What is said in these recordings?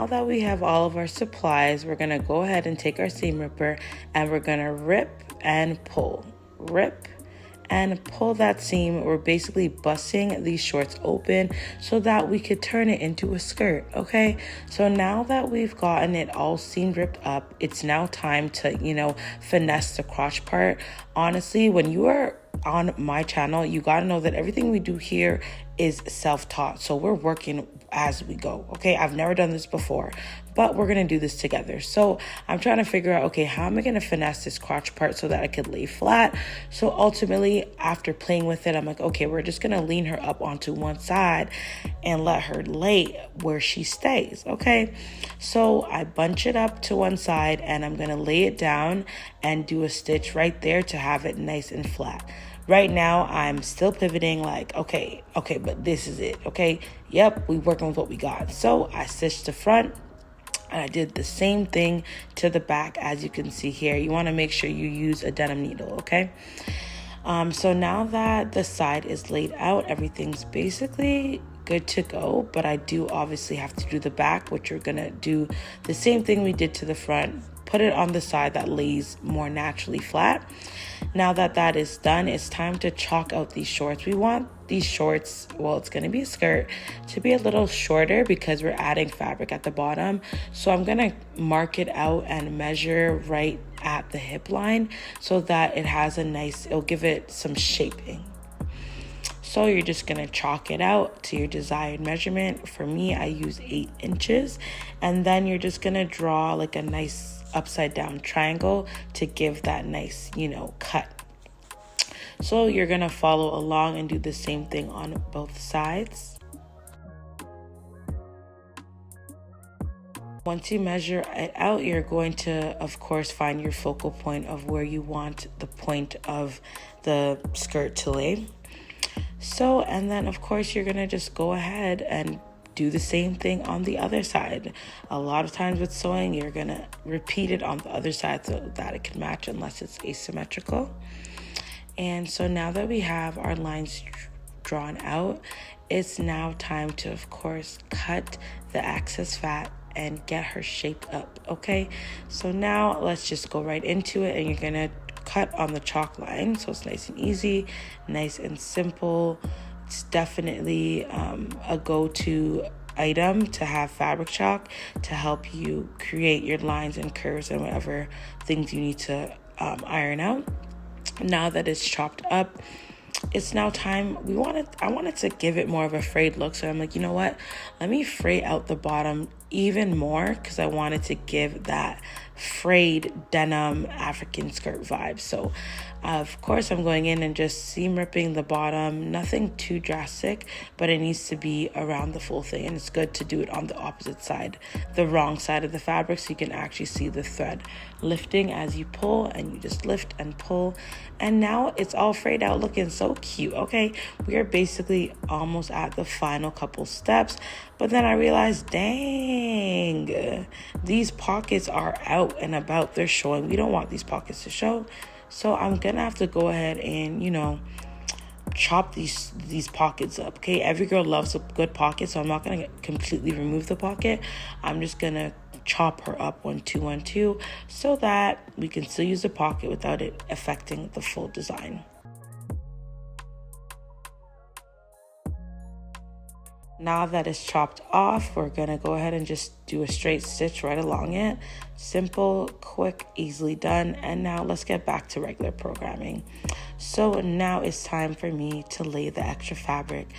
now that we have all of our supplies, we're gonna go ahead and take our seam ripper and we're gonna rip and pull, rip and pull that seam. We're basically busting these shorts open so that we could turn it into a skirt, okay? So now that we've gotten it all seam ripped up, it's now time to, finesse the crotch part. Honestly, when you are on my channel, you gotta know that everything we do here is self-taught. So we're working as we go, okay? I've never done this before, but we're gonna do this together. So I'm trying to figure out, okay, how am I gonna finesse this crotch part so that I could lay flat? So ultimately, after playing with it, I'm like, okay, we're just gonna lean her up onto one side and let her lay where she stays, okay? So I bunch it up to one side and I'm gonna lay it down and do a stitch right there to have it nice and flat. Right now, I'm still pivoting like, okay, but this is it, okay? Yep, we working with what we got. So I stitched the front and I did the same thing to the back. As you can see here, you wanna make sure you use a denim needle, okay? So now that the side is laid out, everything's basically good to go, but I do obviously have to do the back, which we're gonna do the same thing we did to the front, put it on the side that lays more naturally flat. Now that that is done, it's time to chalk out these shorts. We want these shorts, well, it's gonna be a skirt, to be a little shorter because we're adding fabric at the bottom. So I'm gonna mark it out and measure right at the hip line so that it has a nice, it'll give it some shaping. So you're just gonna chalk it out to your desired measurement. For me, I use 8 inches. And then you're just gonna draw like a nice upside down triangle to give that nice, cut. So you're gonna follow along and do the same thing on both sides. Once you measure it out, you're going to, of course, find your focal point of where you want the point of the skirt to lay. So, and then of course you're gonna just go ahead and do the same thing on the other side. A lot of times with sewing, you're gonna repeat it on the other side so that it can match unless it's asymmetrical. And so now that we have our lines drawn out, it's now time to, of course, cut the excess fat and get her shaped up, okay? So now let's just go right into it, and you're gonna cut on the chalk line, so it's nice and easy, nice and simple. It's definitely a go-to item to have fabric chalk to help you create your lines and curves and whatever things you need to iron out. Now that it's chopped up, it's now time. I wanted to give it more of a frayed look, so I'm like, you know what? Let me fray out the bottom even more because I wanted to give that frayed denim African skirt vibe. So of course I'm going in and just seam ripping the bottom, nothing too drastic, but it needs to be around the full thing, and it's good to do it on the opposite side, the wrong side of the fabric, so you can actually see the thread lifting as you pull, and you just lift and pull, and now it's all frayed out, looking so cute. Okay, we are basically almost at the final couple steps, but then I realized, dang, these pockets are out and about, they're showing. We don't want these pockets to show, so I'm gonna have to go ahead and chop these pockets up. Okay, every girl loves a good pocket, so I'm not gonna completely remove the pocket. I'm just gonna chop her up 1 2 1 2 so that we can still use the pocket without it affecting the full design. Now that it's chopped off, we're gonna go ahead and just do a straight stitch right along it. Simple, quick, easily done. And now let's get back to regular programming. So now it's time for me to lay the extra fabric.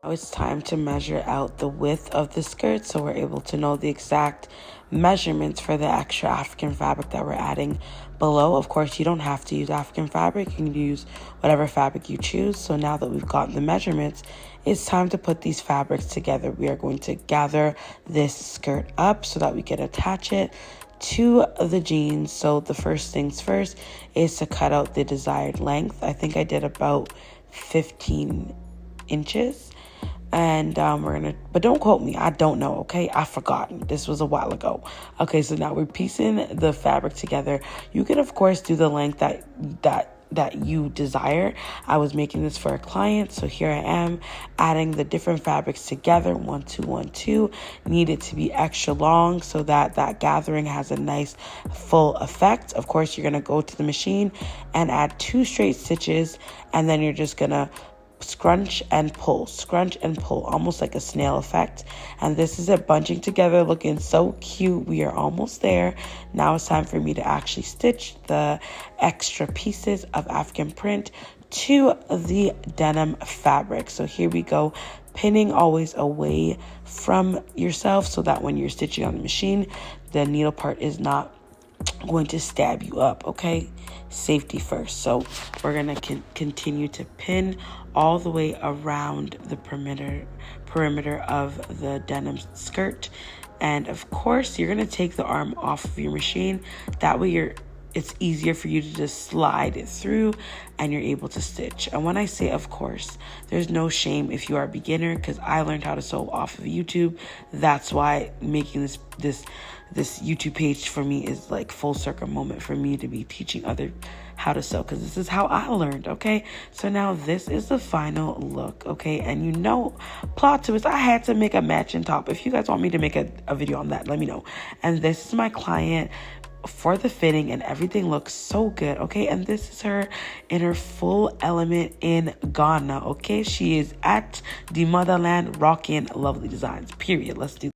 Now it's time to measure out the width of the skirt so we're able to know the exact measurements for the extra African fabric that we're adding below. Of course, you don't have to use African fabric. You can use whatever fabric you choose. So now that we've gotten the measurements, it's time to put these fabrics together. We are going to gather this skirt up so that we can attach it to the jeans. So the first things first is to cut out the desired length. I think I did about 15 inches. And but don't quote me, I don't know, okay? I've forgotten. This was a while ago. Okay, so now we're piecing the fabric together. You can, of course, do the length that that you desire. I was making this for a client, so here I am adding the different fabrics together. 1 2 1 2. Need it to be extra long so that that gathering has a nice full effect. Of course, you're gonna go to the machine and add 2 straight stitches, and then you're just gonna scrunch and pull, almost like a snail effect. And this is it bunching together, looking so cute. We are almost there. Now it's time for me to actually stitch the extra pieces of African print to the denim fabric. So here we go, pinning always away from yourself so that when you're stitching on the machine, the needle part is not going to stab you up, okay? Safety first. So we're gonna continue to pin all the way around the perimeter of the denim skirt. And of course, you're gonna take the arm off of your machine. That way it's easier for you to just slide it through and you're able to stitch. And when I say of course, there's no shame if you are a beginner, because I learned how to sew off of YouTube. That's why making this YouTube page for me is like full circle moment for me to be teaching other how to sew, because this is how I learned, okay? So now this is the final look, okay? And you know, plot twist, I had to make a matching top. If you guys want me to make a video on that, let me know. And this is my client for the fitting, and everything looks so good, okay? And this is her in her full element in Ghana, okay? She is at the motherland rocking lovely designs, period. Let's do